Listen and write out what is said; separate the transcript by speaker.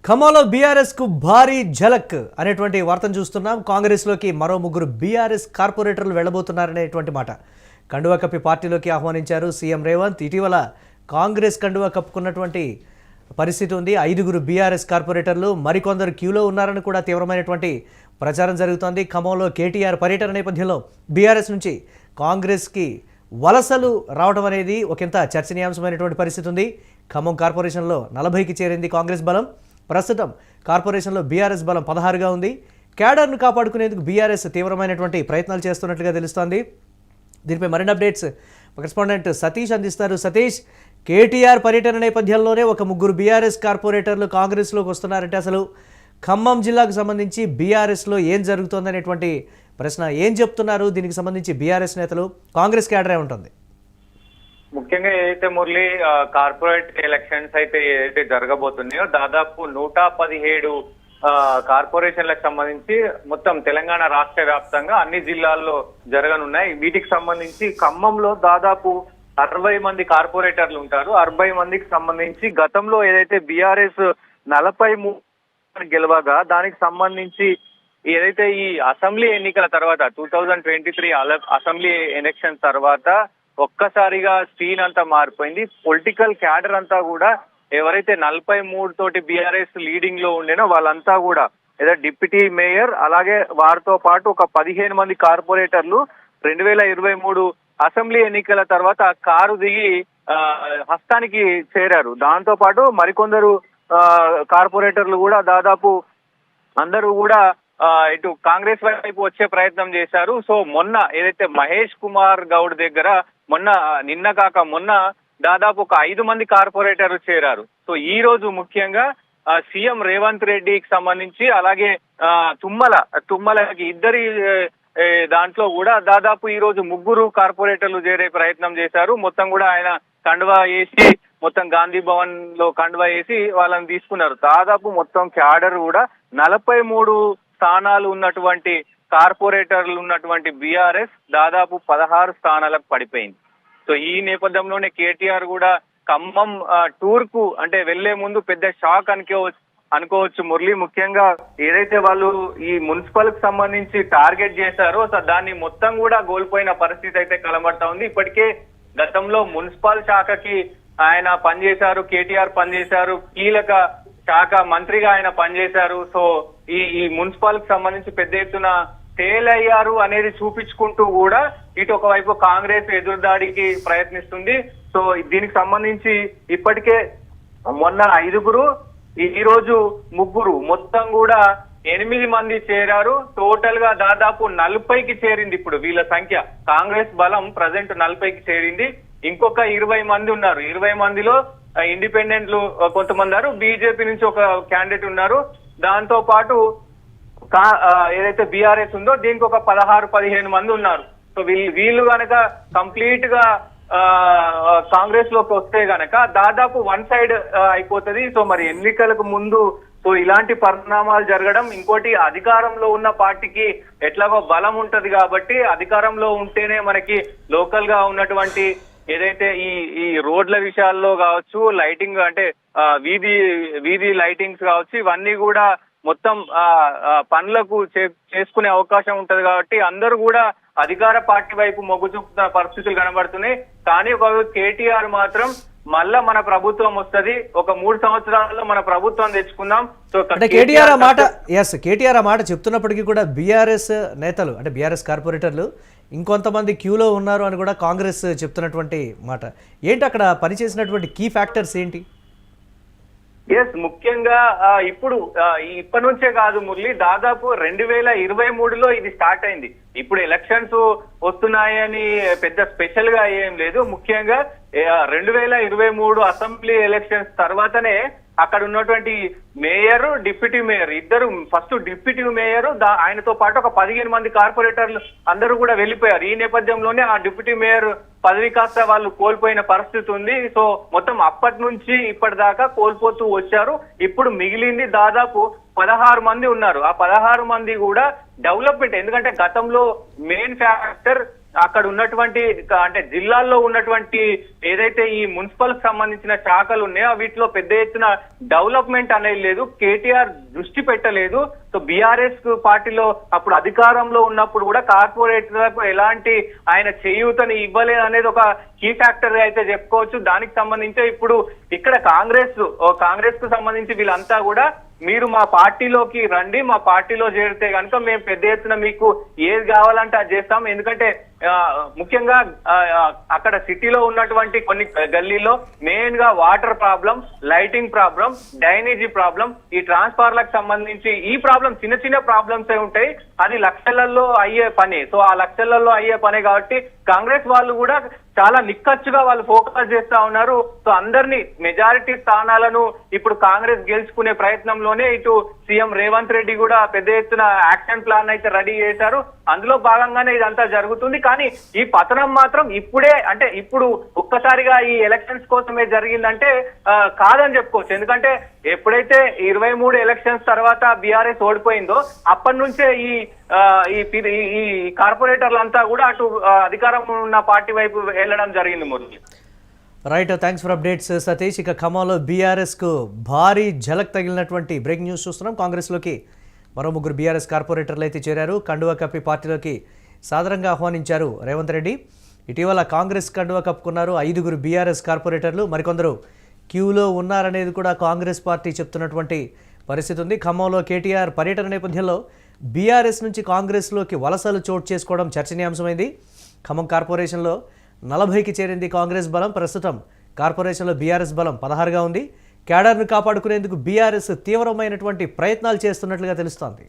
Speaker 1: ఖమ్మంలో బీఆర్ఎస్ కు భారీ ఝలక్ అనేటువంటి వార్తను చూస్తున్నాం. కాంగ్రెస్ లోకి మరో ముగ్గురు బీఆర్ఎస్ కార్పొరేటర్లు వెళ్లబోతున్నారనేటువంటి మాట. కండువా కప్పి పార్టీలోకి ఆహ్వానించారు సీఎం రేవంత్. ఇటీవల కాంగ్రెస్ కండువా కప్పుకున్నటువంటి పరిస్థితి ఉంది. 5గురు బీఆర్ఎస్ కార్పొరేటర్లు మరికొందరు క్యూలో ఉన్నారని కూడా తీవ్రమైనటువంటి ప్రచారం జరుగుతోంది. ఖమ్మంలో కేటీఆర్ పర్యటన నేపథ్యంలో బీఆర్ఎస్ నుంచి కాంగ్రెస్కి వలసలు రావడం అనేది ఒకంత చర్చనీయాంశమైనటువంటి పరిస్థితి ఉంది. ఖమ్మం కార్పొరేషన్లో 40కి చేరింది కాంగ్రెస్ బలం. ప్రస్తుతం కార్పొరేషన్లో బీఆర్ఎస్ బలం 16గా ఉంది. క్యాడర్ను కాపాడుకునేందుకు బీఆర్ఎస్ తీవ్రమైనటువంటి ప్రయత్నాలు చేస్తున్నట్లుగా తెలుస్తోంది. దీనిపై మరిన్ని అప్డేట్స్ కరెస్పాండెంట్ సతీష్ అందిస్తారు. సతీష్, కేటీఆర్ పర్యటన నేపథ్యంలోనే ఒక ముగ్గురు బీఆర్ఎస్ కార్పొరేటర్లు కాంగ్రెస్లోకి వస్తున్నారంటే అసలు ఖమ్మం జిల్లాకు సంబంధించి బీఆర్ఎస్లో ఏం జరుగుతోందనేటువంటి ప్రశ్న ఏం చెప్తున్నారు? దీనికి సంబంధించి బీఆర్ఎస్ నేతలు, కాంగ్రెస్ క్యాడరే ఉంటుంది.
Speaker 2: ముఖ్యంగా ఏదైతే మురళి కార్పొరేట్ ఎలక్షన్స్ అయితే ఏదైతే జరగబోతున్నాయో దాదాపు 117 కార్పొరేషన్లకు సంబంధించి మొత్తం తెలంగాణ రాష్ట్ర వ్యాప్తంగా అన్ని జిల్లాల్లో జరగనున్నాయి. వీటికి సంబంధించి ఖమ్మంలో దాదాపు 60 మంది కార్పొరేటర్లు ఉంటారు. 60 మందికి సంబంధించి గతంలో ఏదైతే బీఆర్ఎస్ 43 గెలవగా దానికి సంబంధించి ఏదైతే ఈ అసెంబ్లీ ఎన్నికల తర్వాత 2023 అసెంబ్లీ ఎలక్షన్ తర్వాత ఒక్కసారిగా సీన్ అంతా మారిపోయింది. పొలిటికల్ క్యాడర్ అంతా కూడా ఎవరైతే 43 తోటి బీఆర్ఎస్ లీడింగ్ లో ఉండేనో వాళ్ళంతా కూడా ఏదో డిప్యూటీ మేయర్ అలాగే వారితో పాటు ఒక 15 మంది కార్పొరేటర్లు 2023 అసెంబ్లీ ఎన్నికల తర్వాత కారు దిగి హస్తానికి చేరారు. దాంతో పాటు మరికొందరు కార్పొరేటర్లు కూడా దాదాపు అందరూ కూడా ఇటు కాంగ్రెస్ వైపు వచ్చే ప్రయత్నం చేశారు. సో మొన్న ఏదైతే మహేష్ కుమార్ గౌడ్ దగ్గర మొన్న దాదాపు ఒక 5 మంది కార్పొరేటర్లు చేరారు. సో ఈ రోజు ముఖ్యంగా సీఎం రేవంత్ రెడ్డికి సంబంధించి అలాగే తుమ్మలకి ఇద్దరి దాంట్లో కూడా దాదాపు ఈ రోజు 3 కార్పొరేటర్లు చేరే ప్రయత్నం చేశారు. మొత్తం కూడా ఆయన కండువా వేసి మొత్తం గాంధీ భవన్ లో కండువా వేసి వాళ్ళని తీసుకున్నారు. దాదాపు మొత్తం క్యాడర్ కూడా 43 స్థానాలు ఉన్నటువంటి కార్పొరేటర్లు ఉన్నటువంటి బీఆర్ఎస్ దాదాపు 16 స్థానాలకు పడిపోయింది. సో ఈ నేపథ్యంలోనే కేటీఆర్ కూడా ఖమ్మం టూర్ కు అంటే వెళ్లే ముందు పెద్ద షాక్ అనుకోవచ్చు మురళి. ముఖ్యంగా ఏదైతే వాళ్ళు ఈ మున్సిపల్ కి సంబంధించి టార్గెట్ చేశారో దాన్ని మొత్తం కూడా కోల్పోయిన పరిస్థితి అయితే కనబడతా ఉంది. ఇప్పటికే గతంలో మున్సిపల్ శాఖకి ఆయన పనిచేశారు, కేటీఆర్ పనిచేశారు, కీలక శాఖ మంత్రిగా ఆయన పనిచేశారు. సో ఈ మున్సిపల్ కి సంబంధించి పెద్ద ఎత్తున ఫెయిల్ అయ్యారు అనేది చూపించుకుంటూ కూడా ఇటు ఒకవైపు కాంగ్రెస్ ఎదురుదాడికి ప్రయత్నిస్తుంది. సో దీనికి సంబంధించి ఇప్పటికే మొన్న 5గురు, ఈ రోజు 3, మొత్తం కూడా 8 మంది చేరారు. టోటల్ గా దాదాపు 40కి చేరింది. ఇప్పుడు వీళ్ళ సంఖ్య కాంగ్రెస్ బలం ప్రజెంట్ 40కి చేరింది. ఇంకొక 20 మంది ఉన్నారు. 20 మందిలో ఇండిపెండెంట్లు కొంతమంది ఉన్నారు, బీజేపీ నుంచి ఒక క్యాండిడేట్ ఉన్నారు. దాంతో పాటు ఏదైతే బీఆర్ఎస్ ఉందో దీనికి ఒక 16-15 మంది ఉన్నారు. సో వీళ్ళు గనక కంప్లీట్ గా కాంగ్రెస్ లోకి వస్తే గనక దాదాపు 1 సైడ్ అయిపోతుంది. సో మరి ఎన్నికలకు ముందు సో ఇలాంటి పరిణామాలు జరగడం, ఇంకోటి అధికారంలో ఉన్న పార్టీకి ఎట్లాగో బలం ఉంటది కాబట్టి అధికారంలో ఉంటేనే మనకి లోకల్ గా ఉన్నటువంటి ఏదైతే ఈ రోడ్ల విషయాల్లో కావచ్చు, లైటింగ్ అంటే వీధి లైటింగ్స్ కావచ్చు, ఇవన్నీ కూడా మొత్తం పనులకు చేసుకునే అవకాశం ఉంటది కాబట్టి అందరూ కూడా అధికార పార్టీ వైపు మొగ్గు చూపుతున్న పరిస్థితులు కనబడుతున్నాయి. కానీ ఒక కేటీఆర్ మాత్రం మళ్ళా మన ప్రభుత్వం వస్తుంది, ఒక 3 సంవత్సరాల్లో మన ప్రభుత్వం తెచ్చుకుందాం. సో
Speaker 1: కేటీఆర్ ఆ మాట చెప్తున్నప్పటికీ కూడా బీఆర్ఎస్ నేతలు అంటే బీఆర్ఎస్ కార్పొరేటర్లు ఇంకొంతమంది క్యూలో ఉన్నారు అని కూడా కాంగ్రెస్ చెప్తున్నటువంటి మాట ఏంటి? అక్కడ పనిచేసినటువంటి కీ ఫ్యాక్టర్స్ ఏంటి?
Speaker 2: ముఖ్యంగా ఇప్పటి నుంచే కాదు మురళి, దాదాపు 2023లో ఇది స్టార్ట్ అయింది. ఇప్పుడు ఎలక్షన్స్ వస్తున్నాయని పెద్ద స్పెషల్ గా ఏం లేదు. ముఖ్యంగా 2023 అసెంబ్లీ ఎలక్షన్స్ తర్వాతనే అక్కడ ఉన్నటువంటి మేయర్, డిప్యూటీ మేయర్ ఇద్దరు, ఫస్ట్ డిప్యూటీ మేయర్ ఆయనతో పాటు ఒక 15 మంది కార్పొరేటర్లు అందరూ కూడా వెళ్లిపోయారు. ఈ నేపథ్యంలోనే ఆ డిప్యూటీ మేయర్ పదవి కాస్త వాళ్ళు కోల్పోయిన పరిస్థితి ఉంది. సో మొత్తం అప్పటి నుంచి ఇప్పటిదాకా కోల్పోతూ వచ్చారు. ఇప్పుడు మిగిలింది దాదాపు 16 మంది ఉన్నారు. ఆ 16 మంది కూడా డెవలప్మెంట్, ఎందుకంటే గతంలో మెయిన్ ఫ్యాక్టర్ అక్కడ ఉన్నటువంటి అంటే జిల్లాల్లో ఉన్నటువంటి ఏదైతే ఈ మున్సిపల్ సంబంధించిన శాఖలు ఉన్నాయో వీటిలో పెద్ద ఎత్తున డెవలప్మెంట్ అనేది లేదు. కేటీఆర్ దృష్టి పెట్టలేదు. సో బీఆర్ఎస్ పార్టీలో అప్పుడు అధికారంలో ఉన్నప్పుడు కూడా కార్పొరేటర్లకు ఎలాంటి ఆయన చేయూతని ఇవ్వలేదు అనేది ఒక కీ ఫ్యాక్టర్ అయితే చెప్పుకోవచ్చు. దానికి సంబంధించి ఇప్పుడు ఇక్కడ కాంగ్రెస్ కు సంబంధించి వీళ్ళంతా కూడా మీరు మా పార్టీలోకి రండి, మా పార్టీలో చేరితే కనుక మేము పెద్ద ఎత్తున మీకు ఏది కావాలంటే అది చేస్తాం. ఎందుకంటే ముఖ్యంగా అక్కడ సిటీలో ఉన్నటువంటి కొన్ని గల్లీలో మెయిన్ గా water problem, lighting problem, drainage problem, ఈ ట్రాన్స్ఫార్మర్లకు సంబంధించి ఈ ప్రాబ్లం చిన్న చిన్న ప్రాబ్లమ్స్ ఉంటాయి. అది లక్షలలో అయ్యే పని. సో ఆ లక్షలలో అయ్యే పని కాబట్టి కాంగ్రెస్ వాళ్ళు కూడా చాలా నిక్కచ్చుగా వాళ్ళు ఫోకస్ చేస్తా ఉన్నారు. సో అందరినీ మెజారిటీ స్థానాలను ఇప్పుడు కాంగ్రెస్ గెలుచుకునే ప్రయత్నంలోనే ఇటు సీఎం రేవంత్ రెడ్డి కూడా పెద్ద ఎత్తున యాక్షన్ ప్లాన్ అయితే రెడీ చేశారు. అందులో భాగంగానే ఇదంతా జరుగుతుంది. కానీ ఈ పతనం మాత్రం ఇప్పుడే, అంటే ఇప్పుడు ఒక్కసారిగా ఈ ఎలక్షన్స్ కోసమే జరిగిందంటే కాదని చెప్పుకోవచ్చు. ఎందుకంటే ఎప్పుడైతే 23 ఎలక్షన్స్ తర్వాత బీఆర్ఎస్ ఓడిపోయిందో అప్పటి నుంచే ఈ కార్పొరేటర్లంతా కూడా అటు అధికారం ఉన్న పార్టీ వైపు వెళ్ళడం జరిగింది. Murali,
Speaker 1: right, thanks for updates Satish. ఇక ఖమ్మంలో బీఆర్ఎస్కు భారీ ఝలక్ తగిలినటువంటి బ్రేక్ న్యూస్ చూస్తున్నాం. కాంగ్రెస్లోకి మరో 3 బీఆర్ఎస్ కార్పొరేటర్లు అయితే చేరారు. కండువా కప్పి పార్టీలోకి సాదరంగా ఆహ్వానించారు రేవంత్ రెడ్డి. ఇటీవల కాంగ్రెస్ కండువా కప్పుకున్నారు 5 బీఆర్ఎస్ కార్పొరేటర్లు. మరికొందరు క్యూలో ఉన్నారనేది కూడా కాంగ్రెస్ పార్టీ చెప్తున్నటువంటి పరిస్థితి ఉంది. ఖమ్మంలో కేటీఆర్ పర్యటన నేపథ్యంలో బీఆర్ఎస్ నుంచి కాంగ్రెస్లోకి వలసలు చోటు చేసుకోవడం చర్చనీయాంశమైంది. ఖమ్మం కార్పొరేషన్లో 40కి చేరింది కాంగ్రెస్ బలం. ప్రస్తుతం కార్పొరేషన్లో బీఆర్ఎస్ బలం 16గా ఉంది. క్యాడర్ను కాపాడుకునేందుకు బీఆర్ఎస్ తీవ్రమైనటువంటి ప్రయత్నాలు చేస్తున్నట్లుగా తెలుస్తోంది.